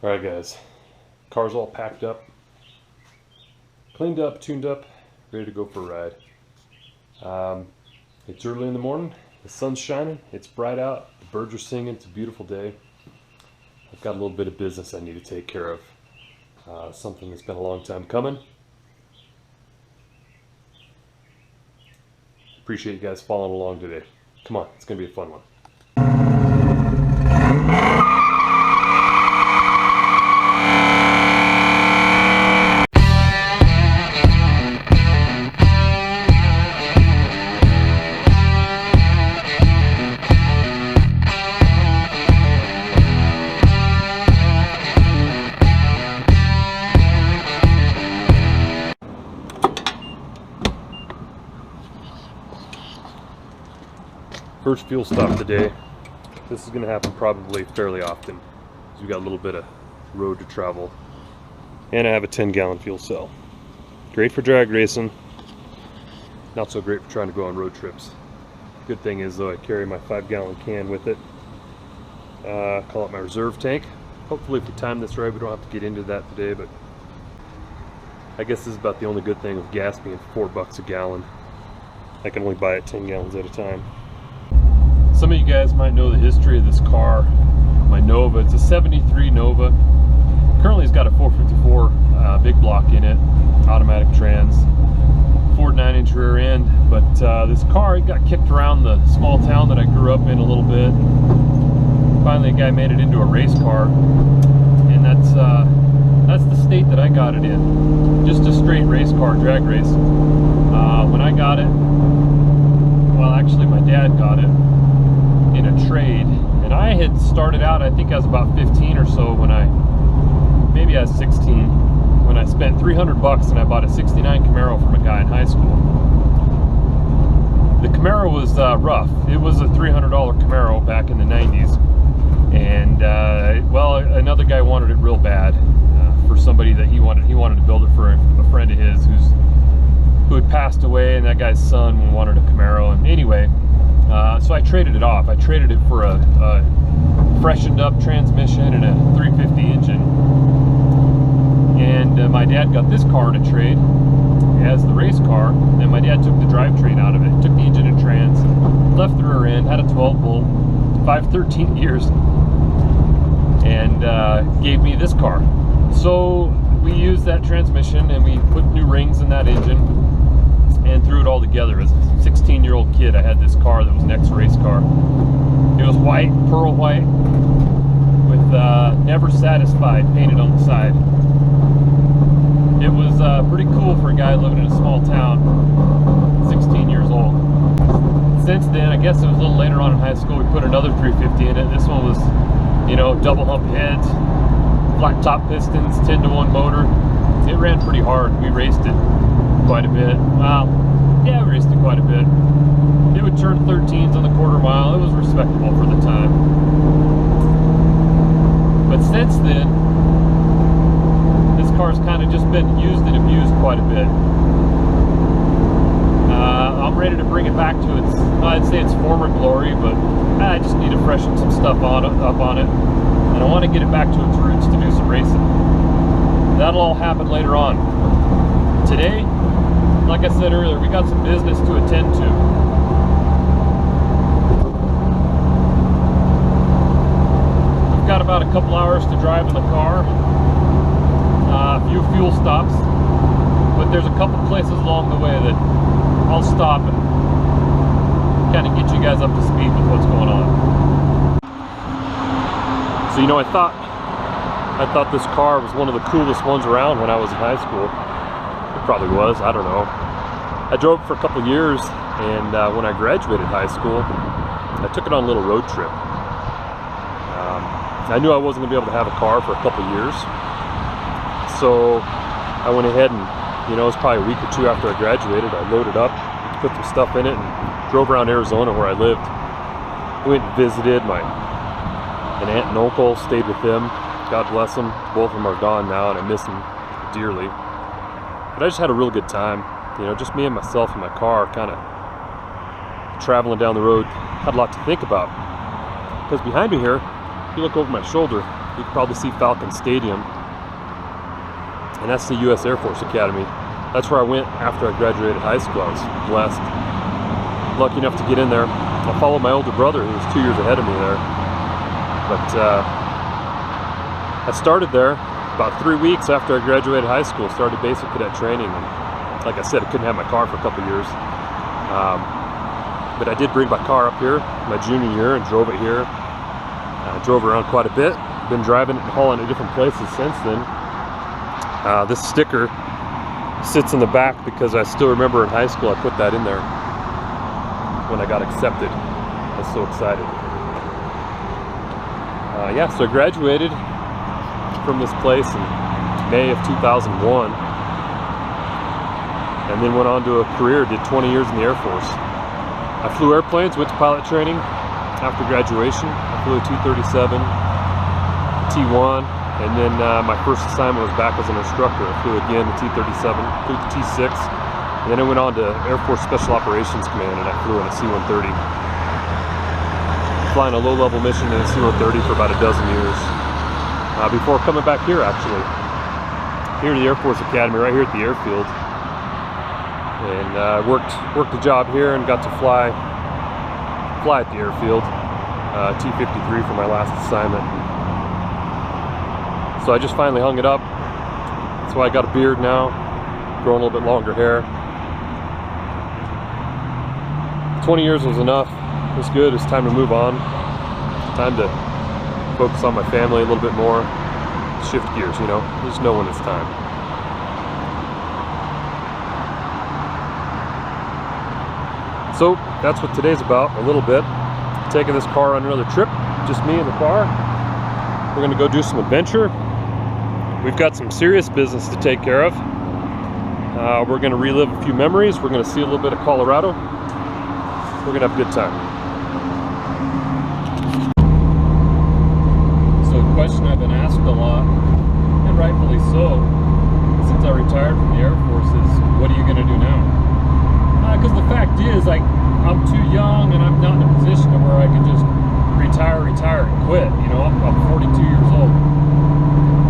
Alright guys, car's all packed up, cleaned up, tuned up, ready to go for a ride. It's early in the morning, the sun's shining, it's bright out, the birds are singing, it's a beautiful day. I've got a little bit of business I need to take care of, something that's been a long time coming. Appreciate you guys following along today. Come on, it's going to be a fun one. First fuel stop today. This is going to happen probably fairly often because we've got a little bit of road to travel. And I have a 10-gallon fuel cell. Great for drag racing. Not so great for trying to go on road trips. Good thing is though, I carry my 5-gallon can with it. Call it my reserve tank. Hopefully if we time this right, we don't have to get into that today, but I guess this is about the only good thing of gas being $4 a gallon. I can only buy it 10 gallons at a time. Some of you guys might know the history of this car, my Nova. It's a 73 Nova. Currently it's got a 454 big block in it, automatic trans, Ford 9-inch rear end. But this car, it got kicked around the small town that I grew up in a little bit. Finally a guy made it into a race car, and that's the state that I got it in. Just a straight race car, drag race. When I got it, well actually my dad got it in a trade, and I had started out, I think I was about 15 or so when maybe I was 16, when I spent $300 and I bought a 69 Camaro from a guy in high school. The Camaro was rough. It was a $300 Camaro back in the 90s, and well, another guy wanted it real bad for somebody that he wanted to build it for a friend of his who had passed away, and that guy's son wanted a Camaro. And anyway, so I traded it off. I traded it for a freshened up transmission and a 350 engine. And my dad got this car in a trade as the race car. And my dad took the drivetrain out of it, took the engine and trans, left the rear end, had a 12 bolt, 513 gears, and gave me this car. So we used that transmission and we put new rings in that engine and threw it all together. As a 16-year-old kid, I had this car that was an ex-race car. It was white, pearl white, with Never Satisfied painted on the side. It was pretty cool for a guy living in a small town, 16 years old. Since then, I guess it was a little later on in high school, we put another 350 in it. This one was, you know, double hump heads, flat top pistons, 10-to-1 motor. It ran pretty hard. We raced it quite a bit. Yeah, we raced it quite a bit. It would turn 13s on the quarter mile. It was respectable for the time. But since then, this car's kind of just been used and abused quite a bit. I'm ready to bring it back to its, I'd say its former glory, but I just need to freshen some stuff up on it. And I want to get it back to its roots to do some racing. That'll all happen later on. Today, like I said earlier, we got some business to attend to. We've got about a couple hours to drive in the car, a few fuel stops, but there's a couple places along the way that I'll stop and kind of get you guys up to speed with what's going on. So, you know, I thought this car was one of the coolest ones around when I was in high school. It probably was, I don't know. I drove it for a couple years, and when I graduated high school, I took it on a little road trip. I knew I wasn't going to be able to have a car for a couple years, so I went ahead and, you know, it was probably a week or two after I graduated, I loaded up, put some stuff in it, and drove around Arizona where I lived. We went and visited an aunt and uncle, stayed with them. God bless them. Both of them are gone now, and I miss them dearly. But I just had a real good time. You know, just me and myself in my car, kind of traveling down the road. Had a lot to think about. Because behind me here, if you look over my shoulder, you can probably see Falcon Stadium, and that's the U.S. Air Force Academy. That's where I went after I graduated high school. I was blessed, lucky enough to get in there. I followed my older brother, who was 2 years ahead of me there. But I started there about 3 weeks after I graduated high school, started basic cadet training. And like I said, I couldn't have my car for a couple years. But I did bring my car up here my junior year and drove it here. Drove around quite a bit. Been driving it and hauling it different places since then. This sticker sits in the back because I still remember in high school I put that in there when I got accepted. I was so excited. Yeah, so I graduated from this place in May of 2001, and then went on to a career, did 20 years in the Air Force. I flew airplanes, went to pilot training after graduation. I flew a 237, T1, and then my first assignment was back as an instructor. I flew again the T37, flew the T6, and then I went on to Air Force Special Operations Command, and I flew in a C-130. Flying a low-level mission in a C-130 for about a dozen years. Before coming back here, actually. Here at the Air Force Academy, right here at the airfield. And I worked a job here and got to fly at the airfield. T-53 for my last assignment. So I just finally hung it up. That's why I got a beard now. Growing a little bit longer hair. 20 years was enough. It was good. It's time to move on. Time to focus on my family a little bit more. Shift gears, you know. Just know when it's time. So that's what today's about, a little bit. Taking this car on another trip, just me and the car. We're gonna go do some adventure. We've got some serious business to take care of. We're gonna relive a few memories. We're gonna see a little bit of Colorado. We're gonna have a good time. So a question I've been asked a lot, and rightfully so, since I retired from the Air Force is, what are you gonna do now? Because the fact is, like, I'm too young and I'm not in a position to where I can just retire and quit. You know, I'm 42 years old.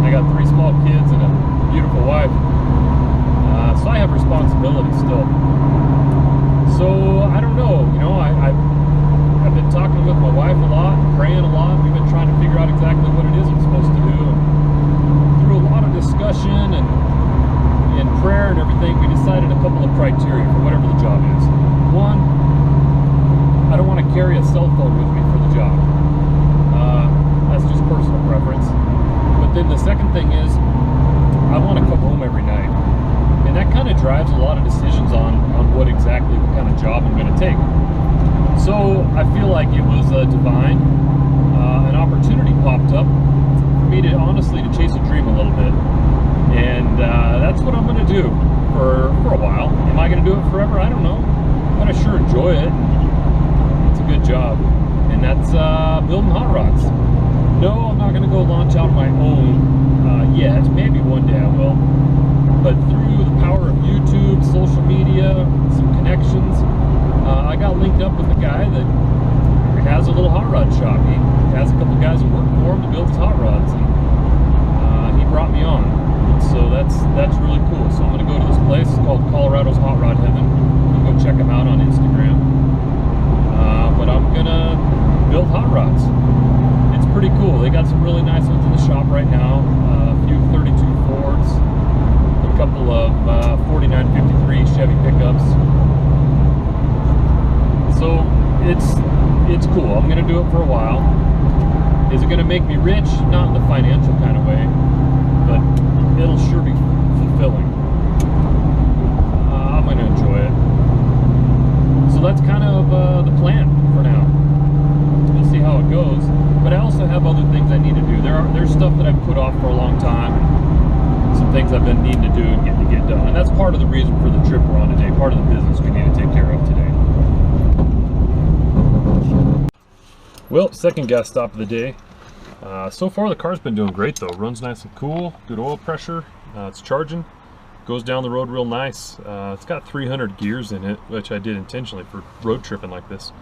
I got 3 small kids and a beautiful wife. So I have responsibility still. So I don't know, you know, I've been talking with my wife a lot, praying a lot. We've been trying to figure out exactly what it is I'm supposed to do. And through a lot of discussion and prayer and everything, we decided a couple of criteria for whatever the job is. One, I don't want to carry a cell phone with me for the job. That's just personal preference. But then the second thing is, I want to come home every night. And that kind of drives a lot of decisions on what kind of job I'm going to take. So I feel like it was divine. An opportunity popped up for me to honestly chase a dream a little bit. And that's what I'm going to do for a while. Am I going to do it forever? I don't know. But I sure enjoy it. It's a good job. And that's building hot rods. No, I'm not going to go launch out on my own yet. Maybe one day I will. But through the power of YouTube, social media, some connections, I got linked up with a guy that has a little hot rod shop. He has a couple guys that work for him to build his hot rods. And he brought me on. So that's really cool. So I'm going to go to this place. It's called Colorado's Hot Rod Heaven. You can go check them out on Instagram. But I'm going to build hot rods. It's pretty cool. They got some really nice ones in the shop right now. A few 32 Fords, a couple of 4953 Chevy pickups. So it's cool. I'm going to do it for a while. Is it going to make me rich? Not in the financial kind of way, but it'll sure be fulfilling. I'm going to enjoy it. So that's kind of the plan for now. We'll see how it goes. But I also have other things I need to do. There's stuff that I've put off for a long time. Some things I've been needing to do and get done. And that's part of the reason for the trip we're on today. Part of the business we need to take care of today. Well, second gas stop of the day. So far the car's been doing great though. Runs nice and cool, good oil pressure. It's charging, goes down the road real nice. It's got 300 gears in it, which I did intentionally for road tripping like this.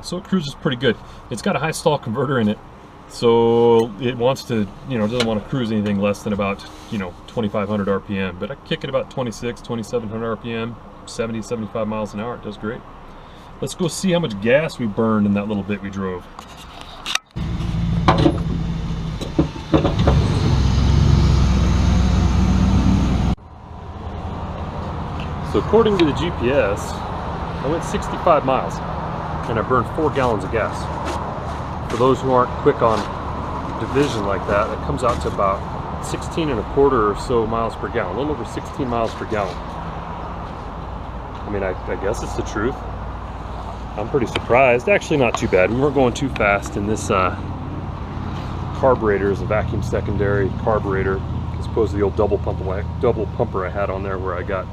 So it cruises pretty good. It's got a high stall converter in it, So it wants to, doesn't want to cruise anything less than about, 2,500 RPM. But I kick it about 26, 2,700 RPM, 70, 75 miles an hour. It does great. Let's go see how much gas we burned in that little bit we drove. So according to the GPS, I went 65 miles and I burned 4 gallons of gas. For those who aren't quick on division like that, it comes out to about 16 and a quarter or so miles per gallon, a little over 16 miles per gallon. I mean, I guess it's the truth. I'm pretty surprised. Actually, not too bad. We weren't going too fast, and this carburetor is a vacuum secondary carburetor, as opposed to the old double pumper I had on there where I got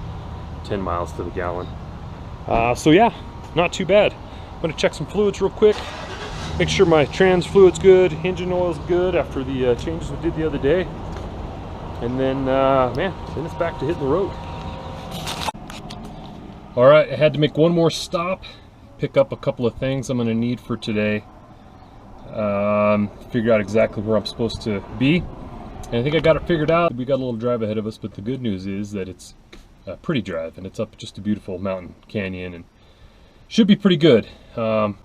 10 miles to the gallon. So yeah, not too bad. I'm gonna check some fluids real quick. Make sure my trans fluid's good, engine oil's good after the changes we did the other day. And then, man, then it's back to hitting the road. All right, I had to make one more stop, pick up a couple of things I'm gonna need for today. Figure out exactly where I'm supposed to be. And I think I got it figured out. We got a little drive ahead of us, but the good news is that it's a pretty drive, and it's up just a beautiful mountain canyon, and should be pretty good. I'm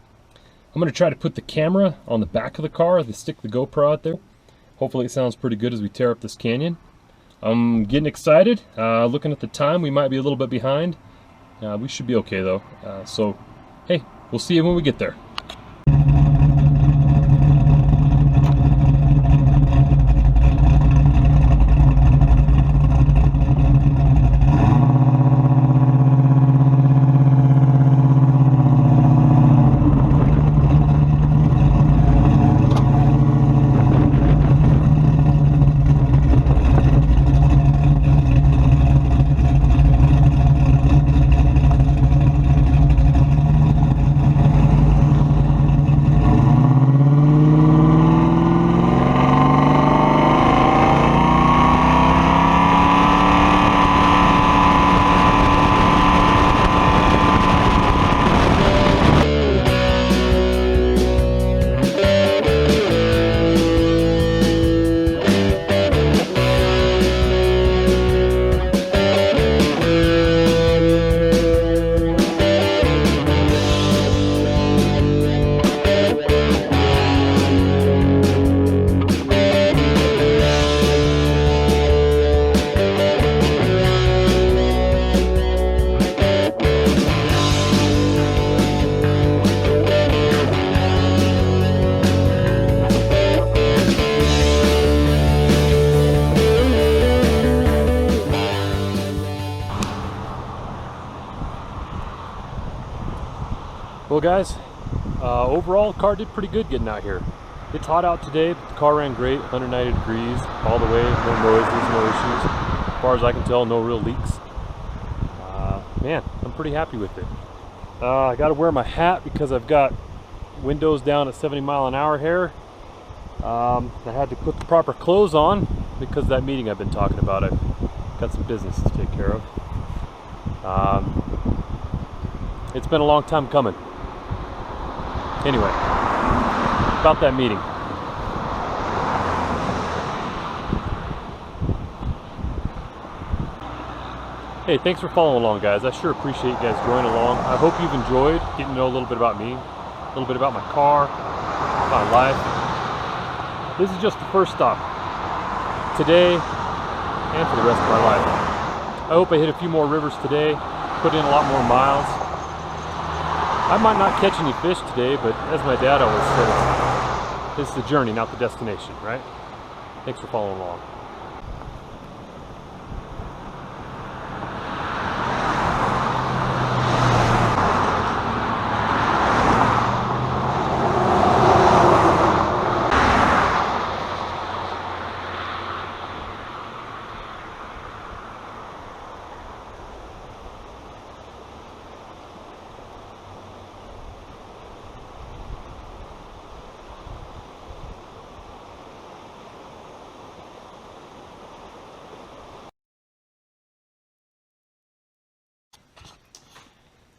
gonna try to put the camera on the back of the car, stick the GoPro out there. Hopefully it sounds pretty good as we tear up this canyon. I'm getting excited. Looking at the time, we might be a little bit behind. We should be okay though. So, hey, we'll see you when we get there. Well guys, overall the car did pretty good getting out here. It's hot out today, but the car ran great, 190 degrees all the way, no noises, no issues. As far as I can tell, no real leaks. Man, I'm pretty happy with it. I gotta wear my hat because I've got windows down at 70 mile an hour here. I had to put the proper clothes on because of that meeting I've been talking about. I've got some business to take care of. It's been a long time coming. Anyway, about that meeting. Hey, thanks for following along, guys. I sure appreciate you guys joining along. I hope you've enjoyed getting to know a little bit about me, a little bit about my car, my life. This is just the first stop today and for the rest of my life. I hope I hit a few more rivers today, put in a lot more miles. I might not catch any fish today, but as my dad always says, it's the journey, not the destination, right? Thanks for following along.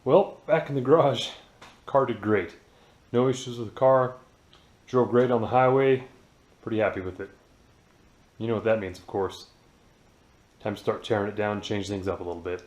Well, back in the garage, car did great. No issues with the car. Drove great on the highway, pretty happy with it. You know what that means, of course. Time to start tearing it down, change things up a little bit.